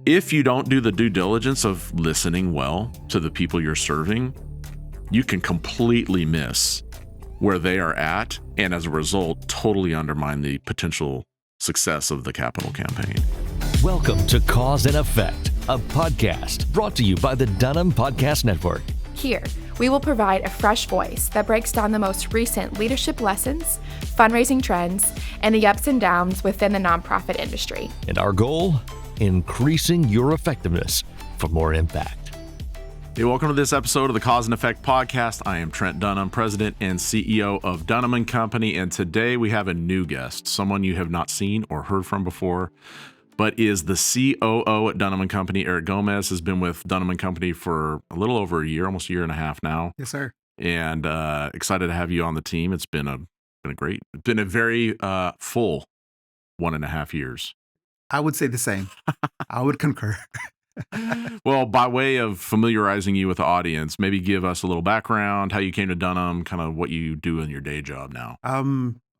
if you don't do the due diligence of listening well to the people you're serving, you can completely miss where they are at, and as a result, totally undermine the potential success of the capital campaign. Welcome to Cause and Effect, a podcast brought to you by the Dunham Podcast Network. Here, we will provide a fresh voice that breaks down the most recent leadership lessons, fundraising trends, and the ups and downs within the nonprofit industry. And our goal? Increasing your effectiveness for more impact. Hey, welcome to this episode of the Cause and Effect Podcast. I am Trent Dunham, President and CEO of Dunham+Company, and today we have a new guest, someone you have not seen or heard from before, but is the COO at Dunham+Company. Eric Gomez has been with Dunham+Company for a little over a year, almost a year and a half now. Yes, sir. And excited to have you on the team. It's been a very full 1.5 years. I would say the same. I would concur. Well, by way of familiarizing you with the audience, maybe give us a little background, how you came to Dunham, kind of what you do in your day job now.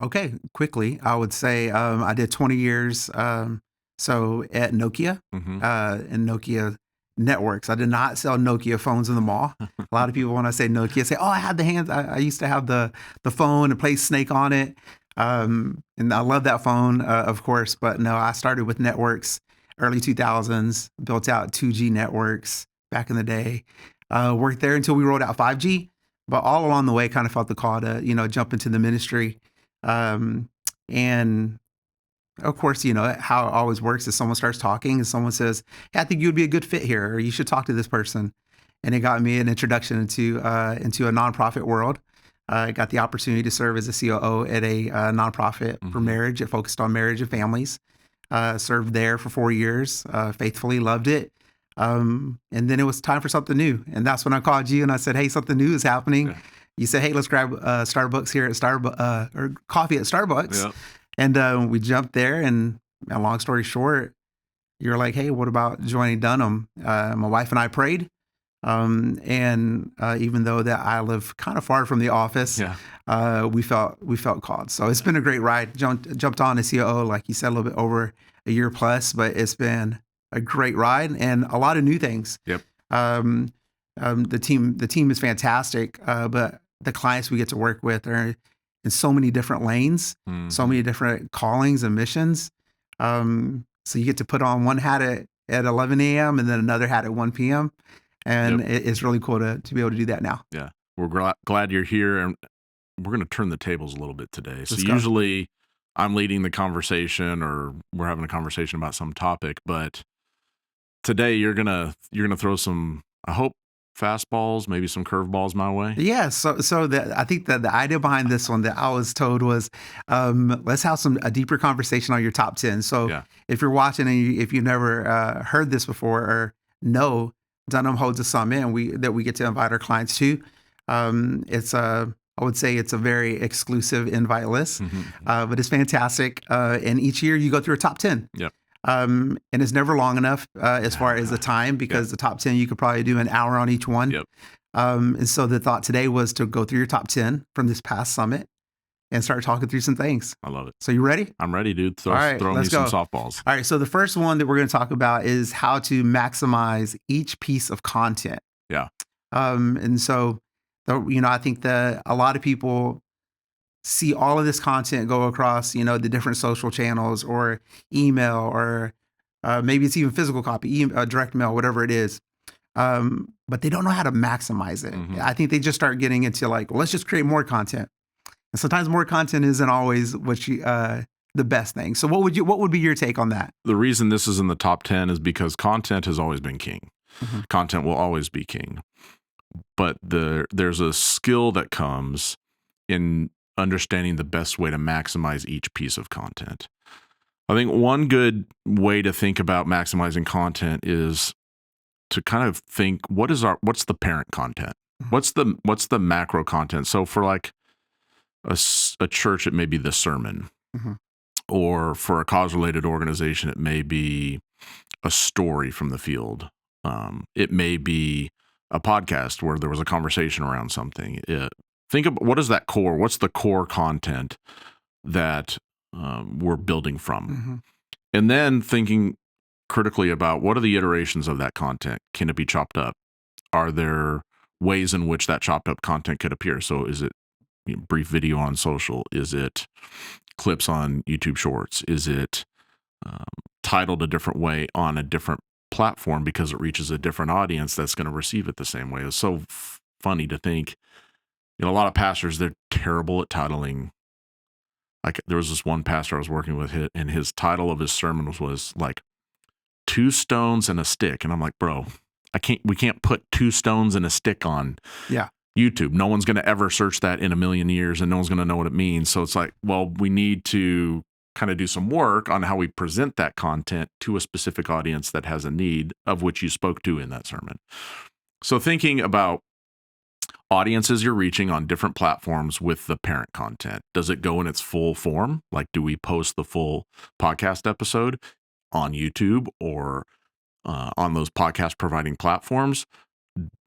Okay, quickly, I would say I did 20 years so at Nokia and Nokia networks. I did not sell Nokia phones in the mall. A lot of people, when I say Nokia, say, oh, I had the hands. I used to have the phone and play Snake on it. And I love that phone, of course, but no, I started with networks, early 2000s, built out 2G networks back in the day, worked there until we rolled out 5G, but all along the way kind of felt the call to, jump into the ministry. And of course, how it always works is someone starts talking and someone says, hey, I think you would be a good fit here, or you should talk to this person. And it got me an introduction into a nonprofit world. I got the opportunity to serve as a COO at a nonprofit for marriage. It focused on marriage and families. Served there for 4 years, faithfully loved it. And then it was time for something new. And that's when I called you and I said, hey, something new is happening. Yeah. You said, hey, let's grab Starbucks here at or coffee at Starbucks. Yep. And we jumped there. And long story short, you're like, hey, what about joining Dunham? My wife and I prayed. And even though that I live kind of far from the office, we felt called. So it's been a great ride. Jumped on as COO, like you said, a little bit over a year plus, but it's been a great ride and a lot of new things. Yep. The team is fantastic, but the clients we get to work with are in so many different lanes, so many different callings and missions. So you get to put on one hat at 11 a.m. and then another hat at 1 p.m. And it's really cool to be able to do that now. Yeah, we're glad you're here, and we're going to turn the tables a little bit today. So Let's go. Usually I'm leading the conversation, or we're having a conversation about some topic, but today you're gonna throw some, I hope, fastballs, maybe some curveballs my way. Yeah. So I think that the idea behind this one that I was told was, let's have a deeper conversation on your top 10. So if you're watching and if you've never heard this before or know, Dunham holds a summit that we get to invite our clients to. I would say it's a very exclusive invite list, but it's fantastic. And each year you go through a top 10. Yep. And it's never long enough as far as the time, because the top 10, you could probably do an hour on each one. Yep. And so the thought today was to go through your top 10 from this past summit and start talking through some things. I love it. So you ready? I'm ready, dude. Throw me let's some go. softballs. All right. So the first one that we're going to talk about is how to maximize each piece of content. Yeah. And so, I think that a lot of people see all of this content go across, the different social channels or email or maybe it's even physical copy, direct mail, whatever it is. But they don't know how to maximize it. I think they just start getting into like, well, let's just create more content. And sometimes more content isn't always the best thing. So what would be your take on that? The reason this is in the top 10 is because content has always been king. Content will always be king. But there's a skill that comes in understanding the best way to maximize each piece of content. I think one good way to think about maximizing content is to kind of think, what's the parent content? What's the macro content? So for like a church, it may be the sermon, or for a cause-related organization, it may be a story from the field. It may be a podcast where there was a conversation around something. Think of what's the core content that we're building from, and then thinking critically about what are the iterations of that content. Can it be chopped up? Are there ways in which that chopped up content could appear? So is it brief video on social? Is it clips on YouTube Shorts? Is it titled a different way on a different platform because it reaches a different audience that's going to receive it the same way? It's so funny to think, a lot of pastors, they're terrible at titling. Like there was this one pastor I was working with, and his title of his sermon was like 2 stones and a stick. And I'm like, bro, we can't put 2 stones and a stick on YouTube. No one's going to ever search that in a million years, and no one's going to know what it means. So it's like, well, we need to kind of do some work on how we present that content to a specific audience that has a need, of which you spoke to in that sermon. So thinking about audiences you're reaching on different platforms with the parent content. Does it go in its full form? Like, do we post the full podcast episode on YouTube or on those podcast providing platforms?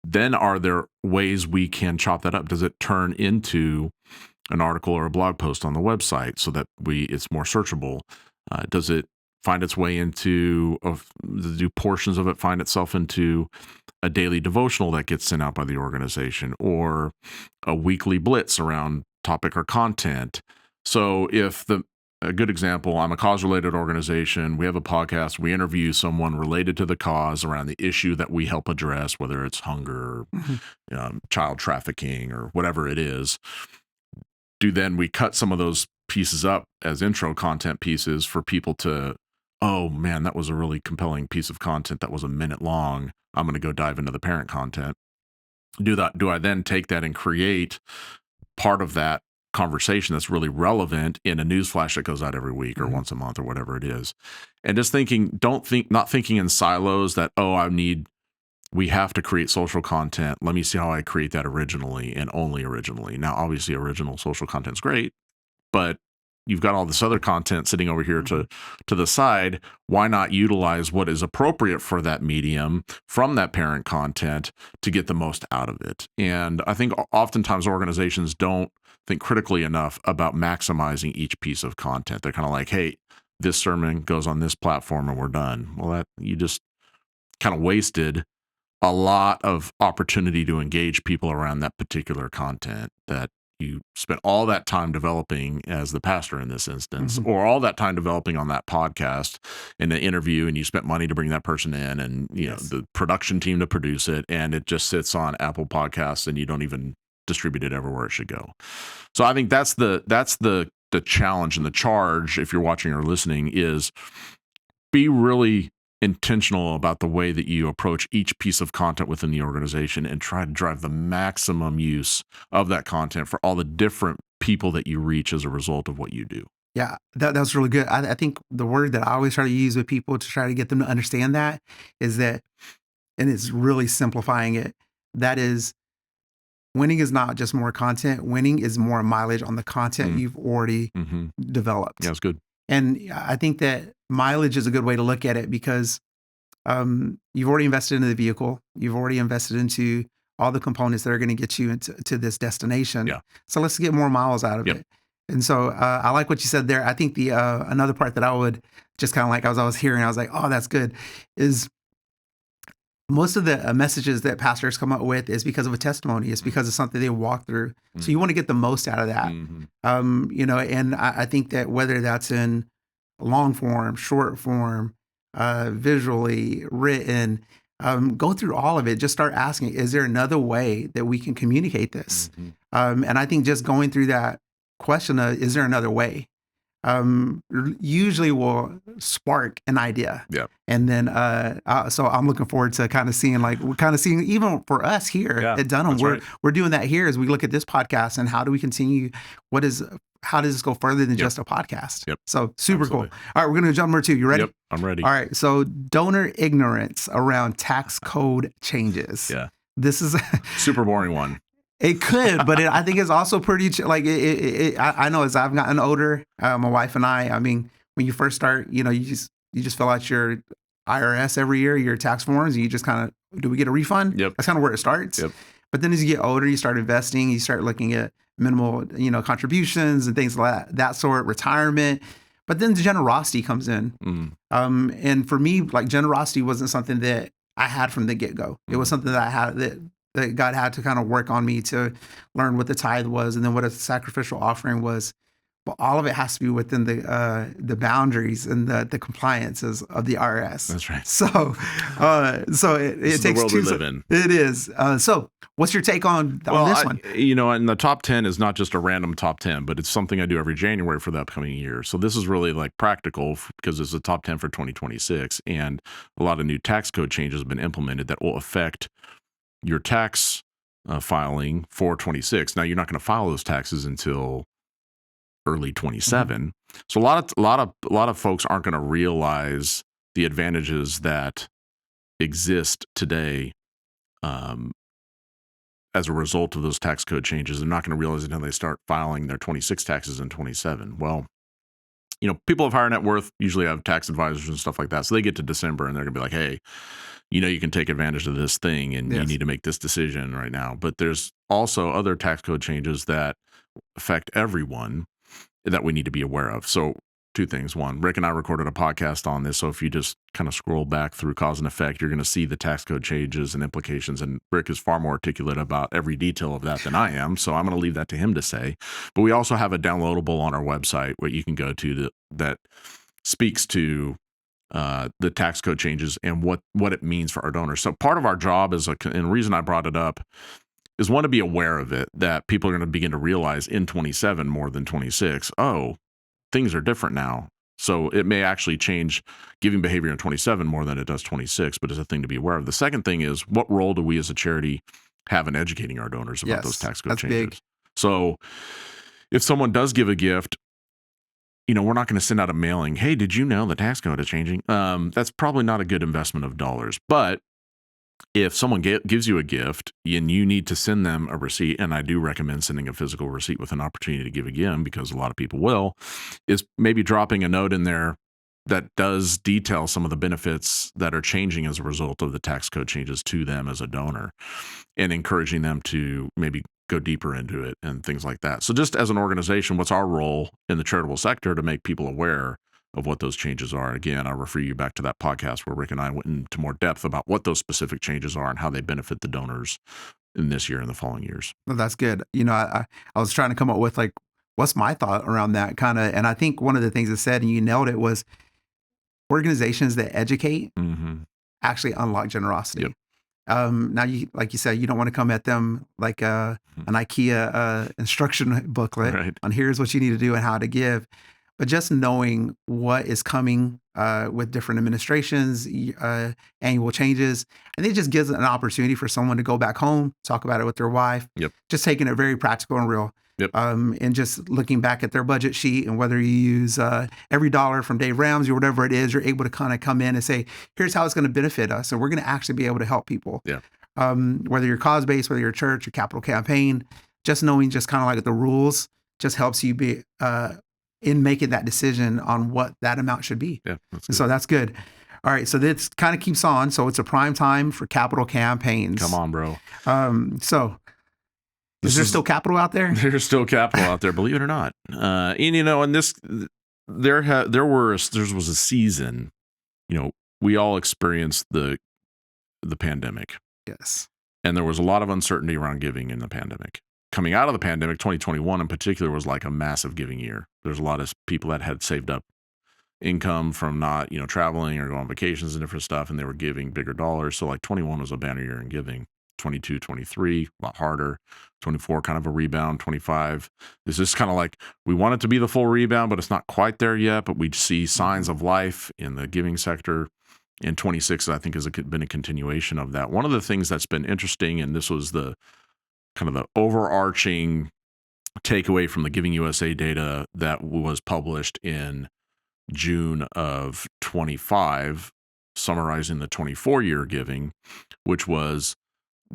Then are there ways we can chop that up? Does it turn into an article or a blog post on the website so that it's more searchable? Does it find its way into, do portions of it find itself into a daily devotional that gets sent out by the organization, or a weekly blitz around topic or content? So a good example, I'm a cause-related organization. We have a podcast. We interview someone related to the cause around the issue that we help address, whether it's hunger, child trafficking, or whatever it is. Then we cut some of those pieces up as intro content pieces for people to, oh man, that was a really compelling piece of content that was a minute long. I'm going to go dive into the parent content. Do I then take that and create part of that conversation that's really relevant in a news flash that goes out every week or once a month or whatever it is? And just not thinking in silos that, we have to create social content. Let me see how I create that originally and only originally. Now, obviously, original social content's great, but you've got all this other content sitting over here to the side. Why not utilize what is appropriate for that medium from that parent content to get the most out of it? And I think oftentimes organizations don't think critically enough about maximizing each piece of content. They're kind of like, hey, this sermon goes on this platform and we're done. Well, you just kind of wasted a lot of opportunity to engage people around that particular content that you spent all that time developing as the pastor in this instance, or all that time developing on that podcast in the interview, and you spent money to bring that person in and the production team to produce it, and it just sits on Apple Podcasts and you don't even distribute it everywhere it should go. So I think that's the challenge and the charge, if you're watching or listening, is be really intentional about the way that you approach each piece of content within the organization and try to drive the maximum use of that content for all the different people that you reach as a result of what you do. Yeah, that was really good. I think the word that I always try to use with people to try to get them to understand that is that, and it's really simplifying it, that is, winning is not just more content. Winning is more mileage on the content you've already developed. Yeah, that's good. And I think that mileage is a good way to look at it because you've already invested into the vehicle. You've already invested into all the components that are going to get you into this destination. Yeah. So let's get more miles out of it. And so I like what you said there. I think the another part that I would just kind of like, as I was hearing, I was like, oh, that's good, is most of the messages that pastors come up with is because of a testimony. It's because of something they walk through. So you want to get the most out of that. And I think that whether that's in long form, short form, visually, written, go through all of it. Just start asking, is there another way that we can communicate this? And I think just going through that question of, is there another way? Usually will spark an idea. Yeah. And then, so I'm looking forward to kind of seeing, even for us here at Dunham, we're doing that here as we look at this podcast and how do we continue, how does this go further than just a podcast? So super cool. All right, we're going to jump number 2. You ready? I'm ready. All right. So donor ignorance around tax code changes. Yeah. This is super boring one. It could, but I think it's also pretty, I know as I've gotten older, my wife and I mean, when you first start, you just fill out your IRS every year, your tax forms, and you just kind of, do we get a refund? That's kind of where it starts. But then as you get older, you start investing, you start looking at minimal, contributions and things like that sort, retirement. But then the generosity comes in. And for me, like generosity wasn't something that I had from the get-go. It was something that I had that God had to kind of work on me to learn what the tithe was and then what a sacrificial offering was. But all of it has to be within the boundaries and the compliances of the IRS. That's right. So it takes the world two. We live in. It is. So what's your take on this one? And the top 10 is not just a random top 10, but it's something I do every January for the upcoming year. So this is really like practical because it's the top 10 for 2026, and a lot of new tax code changes have been implemented that will affect your tax filing for 26. Now you're not going to file those taxes until early 27. So a lot of folks aren't going to realize the advantages that exist today as a result of those tax code changes. They're not going to realize it until they start filing their 26 taxes in 27. Well, people of higher net worth usually have tax advisors and stuff like that. So they get to December and they're going to be like, hey, you can take advantage of this thing and you need to make this decision right now. But there's also other tax code changes that affect everyone that we need to be aware of. So two things. One, Rick and I recorded a podcast on this. So if you just kind of scroll back through Cause and Effect, you're going to see the tax code changes and implications. And Rick is far more articulate about every detail of that than I am. So I'm going to leave that to him to say. But we also have a downloadable on our website where you can go to that speaks to the tax code changes and what it means for our donors. So part of our job and the reason I brought it up is one, to be aware of it, that people are going to begin to realize in 27 more than 26, things are different now. So it may actually change giving behavior in 27 more than it does 26, but it's a thing to be aware of. The second thing is, what role do we as a charity have in educating our donors about those tax code changes? Big. So if someone does give a gift, we're not going to send out a mailing, hey, did you know the tax code is changing? That's probably not a good investment of dollars. But if someone gives you a gift and you need to send them a receipt, and I do recommend sending a physical receipt with an opportunity to give again, because a lot of people will, is maybe dropping a note in there that does detail some of the benefits that are changing as a result of the tax code changes to them as a donor, and encouraging them to maybe go deeper into it and things like that. So just as an organization, what's our role in the charitable sector to make people aware of what those changes are? Again, I'll refer you back to that podcast where Rick and I went into more depth about what those specific changes are and how they benefit the donors in this year and the following years. Well, that's good. I was trying to come up with like, what's my thought around that kind of, and I think one of the things that said, and you nailed it, was organizations that educate actually unlock generosity. Yep. Now, like you said, you don't want to come at them like an IKEA instruction booklet on here's what you need to do and how to give. But just knowing what is coming with different administrations, annual changes, and it just gives an opportunity for someone to go back home, talk about it with their wife, just taking it very practical and real. And just looking back at their budget sheet, and whether you use every dollar from Dave Ramsey or whatever it is, you're able to kind of come in and say, here's how it's going to benefit us. And we're going to actually be able to help people. Whether you're cause-based, whether you're a church, or capital campaign, just knowing just kind of like the rules just helps you be in making that decision on what that amount should be. So that's good. All right. So this kind of keeps on. So it's a prime time for capital campaigns. Come on, bro. So is there still capital out there? There's still capital out there, believe it or not. And this, there was a season, we all experienced the pandemic. Yes. And there was a lot of uncertainty around giving in the pandemic. Coming out of the pandemic, 2021 in particular was like a massive giving year. There's a lot of people that had saved up income from not, traveling or going on vacations and different stuff, and they were giving bigger dollars. So like 21 was a banner year in giving. 22, 23, a lot harder. 24, kind of a rebound. 25, this is kind of like, we want it to be the full rebound, but it's not quite there yet, but we see signs of life in the giving sector. And 26, I think, has been a continuation of that. One of the things that's been interesting, and this was the kind of the overarching takeaway from the Giving USA data that was published in June of 25, summarizing the 24-year giving, which was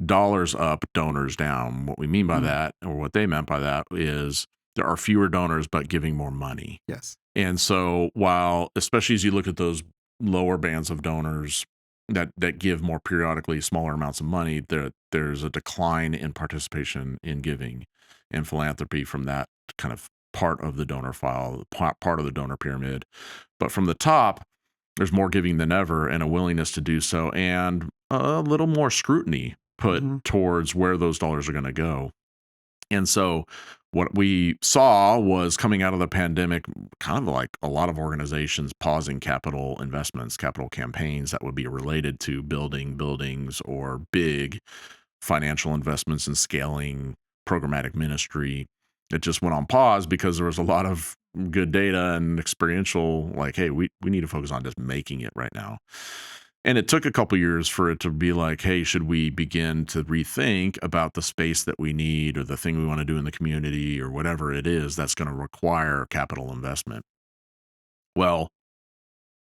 dollars up, donors down. What we mean by that, or what they meant by that, is there are fewer donors but giving more money. Yes. And so while, especially as you look at those lower bands of donors that give more periodically, smaller amounts of money, there's a decline in participation in giving and philanthropy from that kind of part of the donor file, part of the donor pyramid. But from the top, there's more giving than ever and a willingness to do so, and a little more scrutiny put towards where those dollars are going to go. And so what we saw was, coming out of the pandemic, kind of like a lot of organizations pausing capital investments, capital campaigns that would be related to building buildings or big financial investments and scaling programmatic ministry. It just went on pause because there was a lot of good data and experiential, like, hey, we need to focus on just making it right now. And it took a couple years for it to be like, hey, should we begin to rethink about the space that we need, or the thing we want to do in the community, or whatever it is that's going to require capital investment? Well,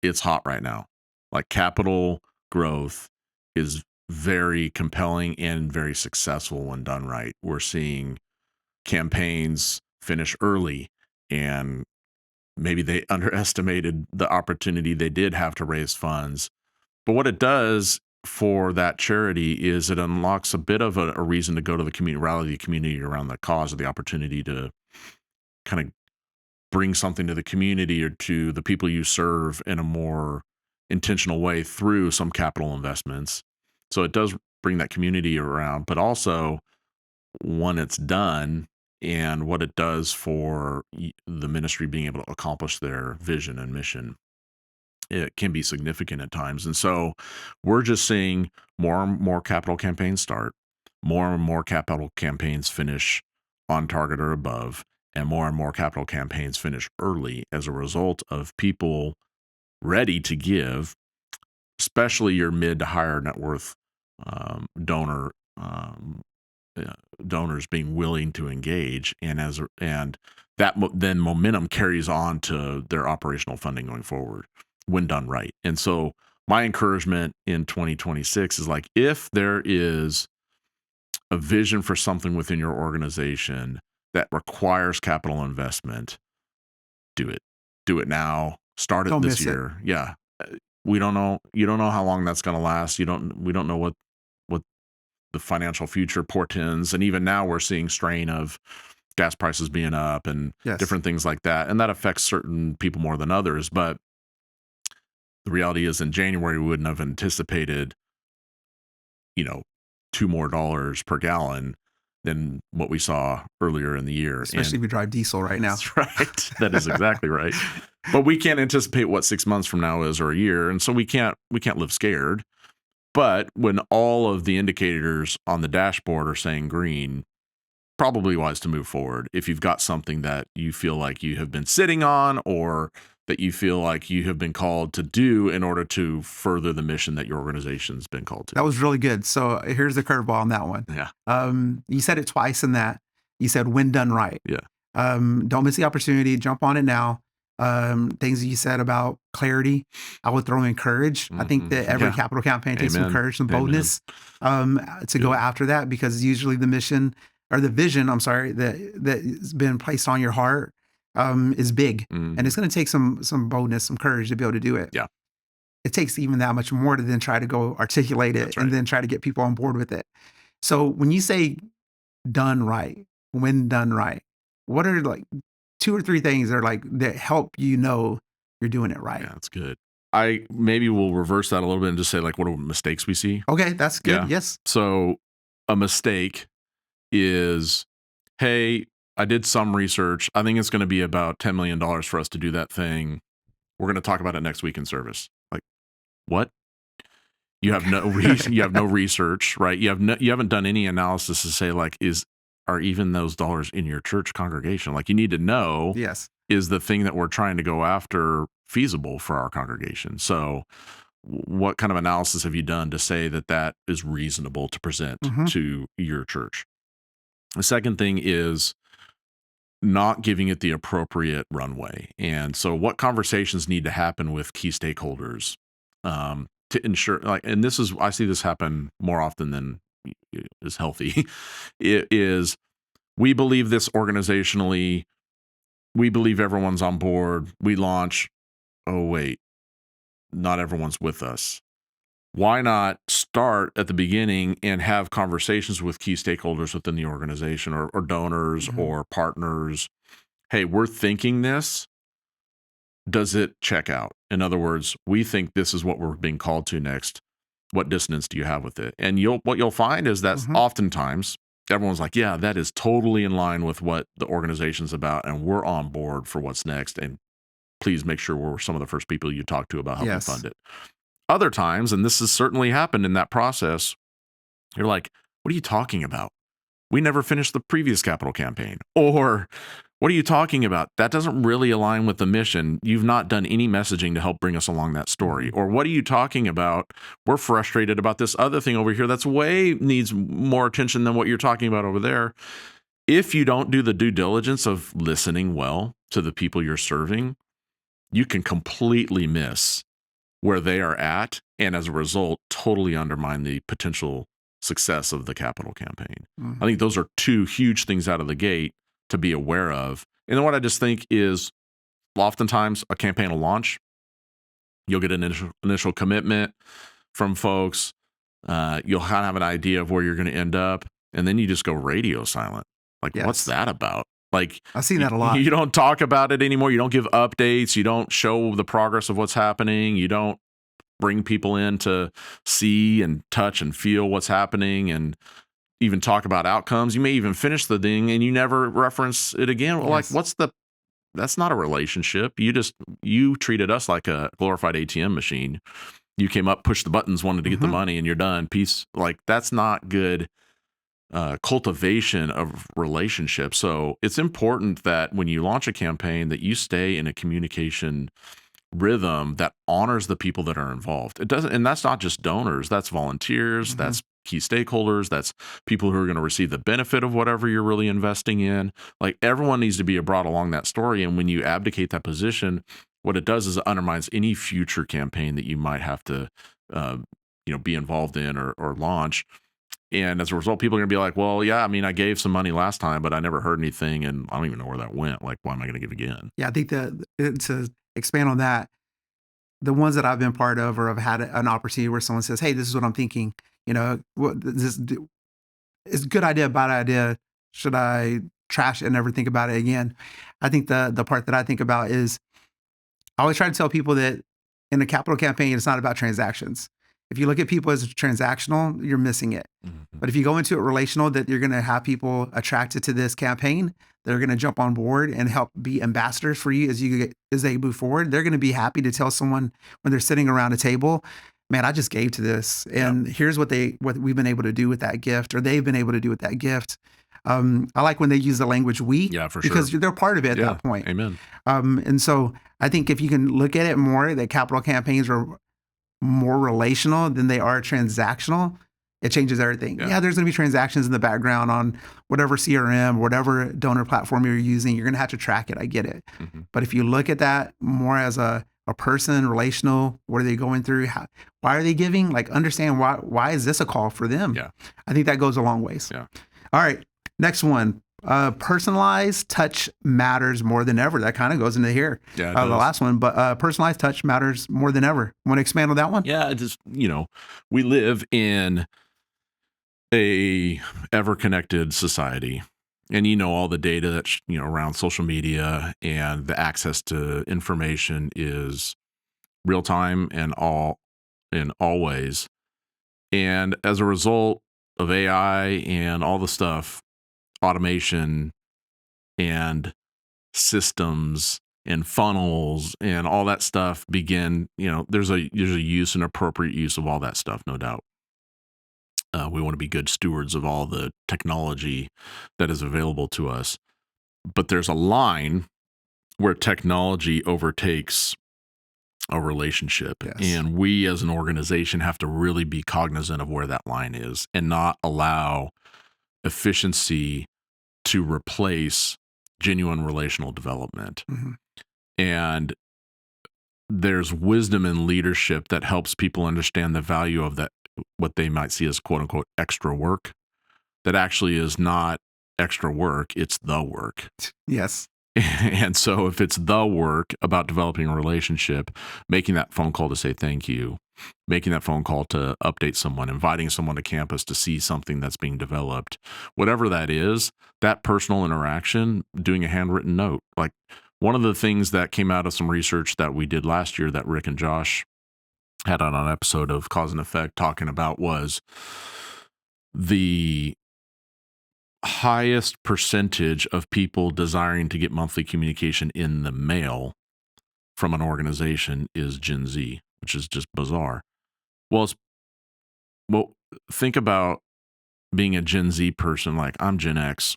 it's hot right now. Like, capital growth is very compelling and very successful when done right. We're seeing campaigns finish early, and maybe they underestimated the opportunity they did have to raise funds. But what it does for that charity is it unlocks a bit of a reason to go to the community, rally the community around the cause, or the opportunity to kind of bring something to the community or to the people you serve in a more intentional way through some capital investments. So it does bring that community around, but also, when it's done and what it does for the ministry being able to accomplish their vision and mission, it can be significant at times. And so we're just seeing more and more capital campaigns start, more and more capital campaigns finish on target or above, and more capital campaigns finish early as a result of people ready to give, especially your mid to higher net worth donors being willing to engage, and that then momentum carries on to their operational funding going forward when done right. And so my encouragement in 2026 is, like, if there is a vision for something within your organization that requires capital investment, do it now. Start it this year. Yeah. We don't know. You don't know how long that's going to last. We don't know what the financial future portends. And even now we're seeing strain of gas prices being up and different things like that. And that affects certain people more than others. But the reality is, in January, we wouldn't have anticipated, $2 more per gallon than what we saw earlier in the year. Especially if we drive diesel right now. That's right. That is exactly right. But we can't anticipate what 6 months from now is, or a year. And so we can't live scared. But when all of the indicators on the dashboard are saying green, probably wise to move forward if you've got something that you feel like you have been sitting on, or that you feel like you have been called to do in order to further the mission that your organization's been called to. That was really good. So here's the curveball on that one. Yeah. You said it twice in that. You said, when done right. Yeah. Don't miss the opportunity. Jump on it now. Things you said about clarity, I would throw in courage. I think that every capital campaign takes some courage, some boldness to go after that, because usually the mission, or the vision, that's been placed on your heart is big. And it's going to take some boldness, some courage to be able to do it. Yeah. It takes even that much more to then try to go articulate it and then try to get people on board with it. So when you say done right, when done right, what are like 2 or 3 things that help you're doing it right? Yeah, that's good. I maybe will reverse that a little bit and just say, like, what are mistakes we see? Okay, that's good. Yeah. Yes. So a mistake is, hey, I did some research. I think it's going to be about $10 million for us to do that thing. We're going to talk about it next week in service. Like, what? You have no you have no research, right? You haven't done any analysis to say, like, are even those dollars in your church congregation? Like, you need to know, yes, is the thing that we're trying to go after feasible for our congregation? So what kind of analysis have you done to say that is reasonable to present to your church? The second thing is not giving it the appropriate runway. And so what conversations need to happen with key stakeholders to ensure, like, and I see this happen more often than is healthy. It is, we believe this organizationally, we believe everyone's on board, we launch, oh wait, not everyone's with us. Why not start at the beginning and have conversations with key stakeholders within the organization, or donors or partners? hey, we're thinking this. Does it check out? In other words, we think this is what we're being called to next. What dissonance do you have with it? And what you'll find is that oftentimes everyone's like, yeah, that is totally in line with what the organization's about, and we're on board for what's next. And please make sure we're some of the first people you talk to about helping fund it. Other times, and this has certainly happened in that process, you're like, what are you talking about? We never finished the previous capital campaign. Or what are you talking about? That doesn't really align with the mission. You've not done any messaging to help bring us along that story. Or what are you talking about? We're frustrated about this other thing over here that's needs more attention than what you're talking about over there. If you don't do the due diligence of listening well to the people you're serving, you can completely miss where they are at, and as a result, totally undermine the potential success of the capital campaign. I think those are two huge things out of the gate to be aware of. And then what I just think is oftentimes a campaign will launch. You'll get an initial commitment from folks. You'll kind of have an idea of where you're going to end up. And then you just go radio silent. Like, what's that about? Like, I've seen that a lot. You don't talk about it anymore. You don't give updates. You don't show the progress of what's happening. You don't bring people in to see and touch and feel what's happening and even talk about outcomes. You may even finish the thing and you never reference it again. Well, like, that's not a relationship. You treated us like a glorified ATM machine. You came up, pushed the buttons, wanted to get the money, and you're done. Peace. Like, that's not good cultivation of relationships. So it's important that when you launch a campaign that you stay in a communication rhythm that honors the people that are involved. It doesn't, and that's not just donors, that's volunteers, that's key stakeholders, that's people who are going to receive the benefit of whatever you're really investing in. Like, everyone needs to be brought along that story. And when you abdicate that position, what it does is it undermines any future campaign that you might have to, be involved in or launch. And as a result, people are going to be like, well, yeah, I mean, I gave some money last time, but I never heard anything, and I don't even know where that went. Like, why am I going to give again? Yeah, I think to expand on that, the ones that I've been part of or have had an opportunity where someone says, hey, this is what I'm thinking. Is a good idea, bad idea? Should I trash it and never think about it again? I think the part that I think about is I always try to tell people that in a capital campaign, it's not about transactions. If you look at people as transactional, you're missing it. But if you go into it relational, that you're going to have people attracted to this campaign, they're going to jump on board and help be ambassadors for you as they move forward. They're going to be happy to tell someone when they're sitting around a table, man, I just gave to this, and here's what we've been able to do with that gift, or they've been able to do with that gift. I like when they use the language "we," because they're part of it at that point. Amen. And so I think if you can look at it more, that capital campaigns are more relational than they are transactional, it changes everything. Yeah, there's going to be transactions in the background on whatever CRM, whatever donor platform you're using. You're going to have to track it. I get it. But if you look at that more as a person, relational, what are they going through? Why are they giving? Like, understand why is this a call for them? Yeah. I think that goes a long ways. Yeah. All right. Next one. Personalized touch matters more than ever. That kind of goes into here. Yeah, the last one, but personalized touch matters more than ever. Want to expand on that one? Yeah, it just, we live in a ever-connected society, and all the data that's around social media, and the access to information is real time and always. And as a result of AI and all the stuff, automation and systems and funnels and all that stuff begin, there's a use and appropriate use of all that stuff, no doubt. We want to be good stewards of all the technology that is available to us. But there's a line where technology overtakes a relationship. Yes. And we as an organization have to really be cognizant of where that line is and not allow efficiency to replace genuine relational development. And there's wisdom in leadership that helps people understand the value of that, what they might see as quote unquote extra work, that actually is not extra work, it's the work. Yes. And so if it's the work about developing a relationship, making that phone call to say thank you, making that phone call to update someone, inviting someone to campus to see something that's being developed, whatever that is, that personal interaction, doing a handwritten note. Like one of the things that came out of some research that we did last year that Rick and Josh had on an episode of Cause and Effect talking about was the highest percentage of people desiring to get monthly communication in the mail from an organization is Gen Z, which is just bizarre. Well, think about being a Gen Z person. Like I'm Gen X.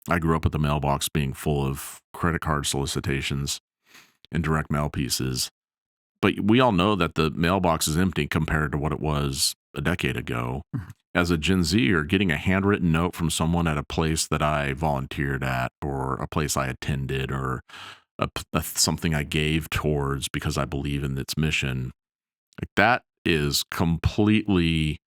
I grew up with the mailbox being full of credit card solicitations and direct mail pieces. But we all know that the mailbox is empty compared to what it was a decade ago. As a Gen Zer, getting a handwritten note from someone at a place that I volunteered at, or a place I attended, or something I gave towards because I believe in its mission, like that is completely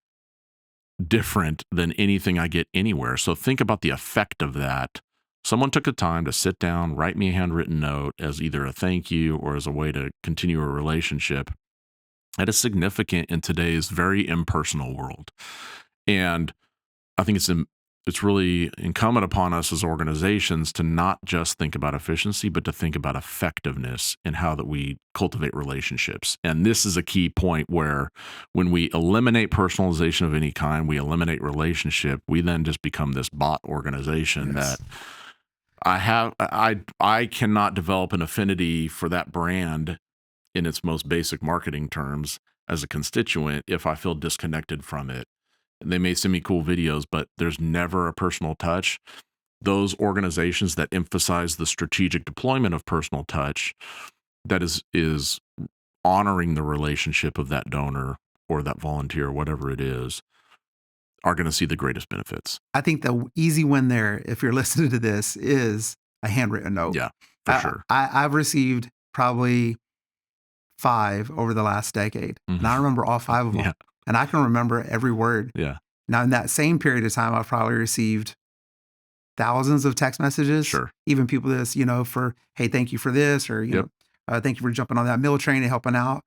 different than anything I get anywhere. So think about the effect of that. Someone took the time to sit down, write me a handwritten note as either a thank you or as a way to continue a relationship. That is significant in today's very impersonal world. And I think it's really incumbent upon us as organizations to not just think about efficiency, but to think about effectiveness in how that we cultivate relationships. And this is a key point where when we eliminate personalization of any kind, we eliminate relationship, we then just become this bot organization that I cannot develop an affinity for that brand in its most basic marketing terms as a constituent if I feel disconnected from it. They may send me cool videos, but there's never a personal touch. Those organizations that emphasize the strategic deployment of personal touch, that is honoring the relationship of that donor or that volunteer, whatever it is, are going to see the greatest benefits. I think the easy win there, if you're listening to this, is a handwritten note. Yeah, for sure. I've received probably 5 over the last decade, and I remember all 5 of them. Yeah. And I can remember every word. Yeah. Now, in that same period of time, I've probably received thousands of text messages. Sure. Even people this, for, hey, thank you for this, or, thank you for jumping on that meal train and helping out.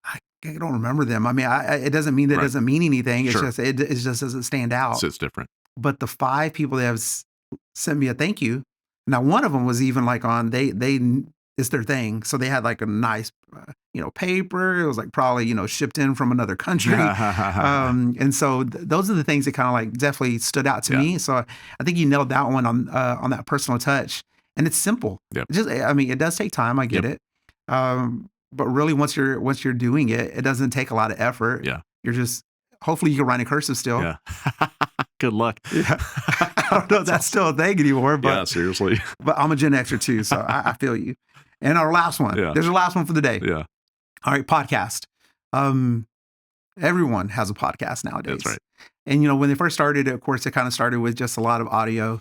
I don't remember them. I mean, it doesn't mean that it doesn't mean anything. It's just, it just doesn't stand out. It's different. But the 5 people that have sent me a thank you. Now, one of them was even like on, it's their thing. So they had like a nice, paper. It was like probably, shipped in from another country. And so those are the things that kind of like definitely stood out to me. So I think you nailed that one on that personal touch. And it's simple. Yep. It does take time. I get it. But really once you're doing it, it doesn't take a lot of effort. Yeah. You're just, hopefully you can write in cursive still. Yeah. Good luck. Yeah. I don't know if that's still a thing anymore, but yeah, seriously. But I'm a Gen Xer too, so I feel you. And our last one. Yeah. There's a last one for the day. Yeah. All right, podcast. Everyone has a podcast nowadays. That's right. And when they first started, of course, it kind of started with just a lot of audio.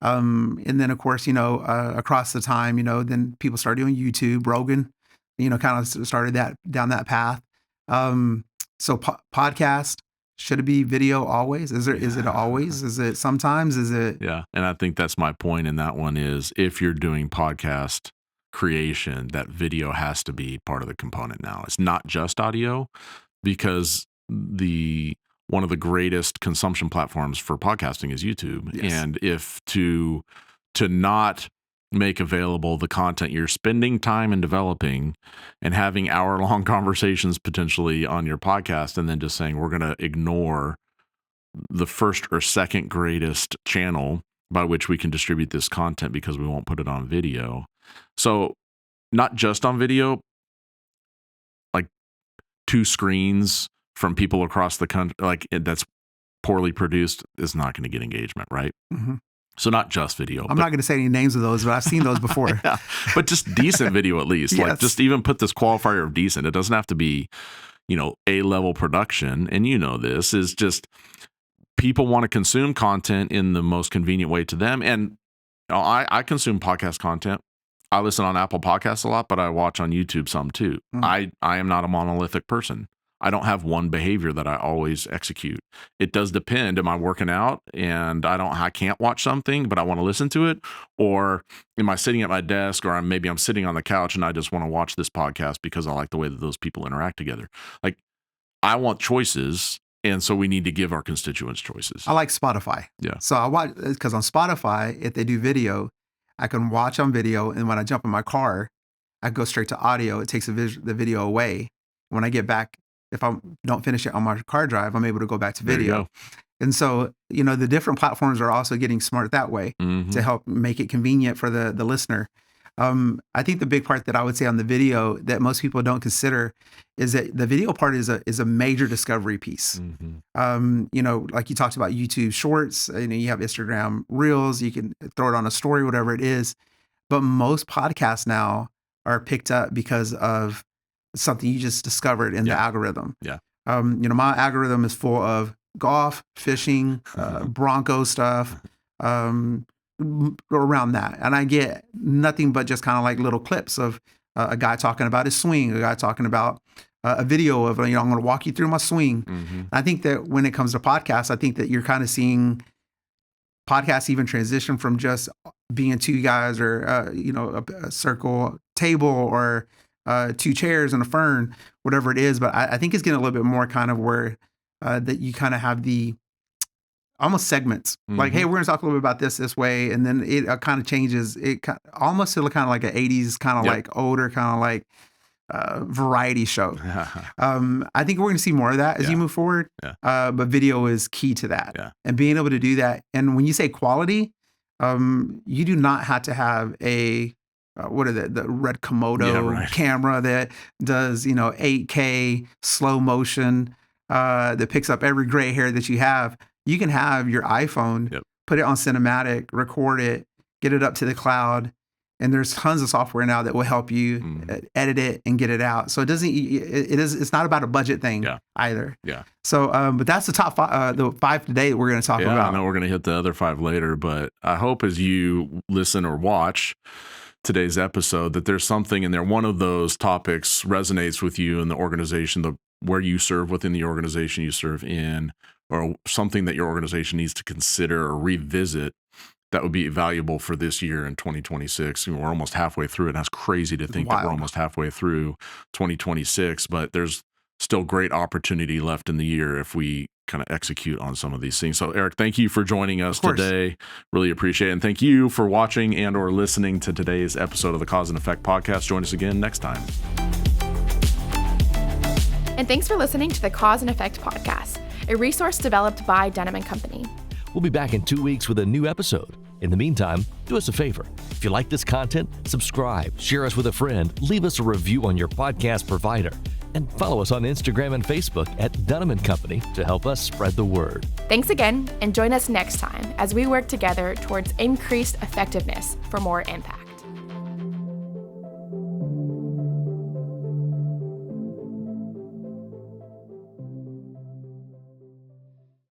And then of course, across the time, then people started doing YouTube, Rogan, kind of started down that path. So podcast, should it be video always? Is it always? Is it sometimes? Is it? Yeah. And I think that's my point in that one is if you're doing podcast creation, that video has to be part of the component now. It's not just audio, because one of the greatest consumption platforms for podcasting is YouTube. Yes. And if to not make available the content you're spending time in developing and having hour-long conversations potentially on your podcast, and then just saying we're going to ignore the first or second greatest channel by which we can distribute this content because we won't put it on video. So not just on video, like 2 screens from people across the country, like that's poorly produced, is not going to get engagement, right? Mm-hmm. So not just video. I'm not going to say any names of those, but I've seen those before. Yeah, but just decent video at least. Yes. Like just even put this qualifier of decent. It doesn't have to be, A-level production. And this is just people want to consume content in the most convenient way to them. And I consume podcast content. I listen on Apple Podcasts a lot, but I watch on YouTube some too. I am not a monolithic person. I don't have one behavior that I always execute. It does depend. Am I working out and I can't watch something, but I want to listen to it? Or am I sitting at my desk, or maybe I'm sitting on the couch and I just want to watch this podcast because I like the way that those people interact together? Like I want choices. And so we need to give our constituents choices. I like Spotify. Yeah. So I watch, because on Spotify, if they do video, I can watch on video. And when I jump in my car, I go straight to audio. It takes the video away. When I get back, if I don't finish it on my car drive, I'm able to go back to video. And so, the different platforms are also getting smart that way to help make it convenient for the listener. I think the big part that I would say on the video that most people don't consider is that the video part is a major discovery piece. Like you talked about YouTube Shorts, you have Instagram Reels, you can throw it on a story, whatever it is. But most podcasts now are picked up because of something you just discovered in the algorithm. Yeah. My algorithm is full of golf, fishing, Bronco stuff, around that. And I get nothing but just kind of like little clips of a guy talking about his swing, a guy talking about a video of, I'm going to walk you through my swing. I think that when it comes to podcasts, I think that you're kind of seeing podcasts even transition from just being two guys or, a circle table or two chairs and a fern, whatever it is. But I think it's getting a little bit more kind of where that you kind of have the almost segments, like, hey, we're going to talk a little bit about this way. And then it kind of changes. It almost to kind of like an 80s, kind of like older, kind of like variety show. I think we're going to see more of that as you move forward. But video is key to that. And being able to do that. And when you say quality, you do not have to have the red Komodo camera that does, 8K slow motion that picks up every gray hair that you have. You can have your iPhone, put it on cinematic, record it, get it up to the cloud. And there's tons of software now that will help you edit it and get it out. So it's not about a budget thing either. Yeah. So, but that's the top the 5 today that we're going to talk about. I know we're going to hit the other 5 later, but I hope as you listen or watch today's episode that there's something in there. One of those topics resonates with you in the organization, where you serve within the organization you serve in, or something that your organization needs to consider or revisit that would be valuable for this year in 2026. We're almost halfway through it. And that's crazy to think that we're almost halfway through 2026, but there's still great opportunity left in the year if we kind of execute on some of these things. So Eric, thank you for joining us today. Really appreciate it. And thank you for watching and or listening to today's episode of the Cause and Effect Podcast. Join us again next time. And thanks for listening to the Cause and Effect Podcast, a resource developed by Dunham +Company. We'll be back in 2 weeks with a new episode. In the meantime, do us a favor. If you like this content, subscribe, share us with a friend, leave us a review on your podcast provider, and follow us on Instagram and Facebook at Dunham+Company to help us spread the word. Thanks again, and join us next time as we work together towards increased effectiveness for more impact.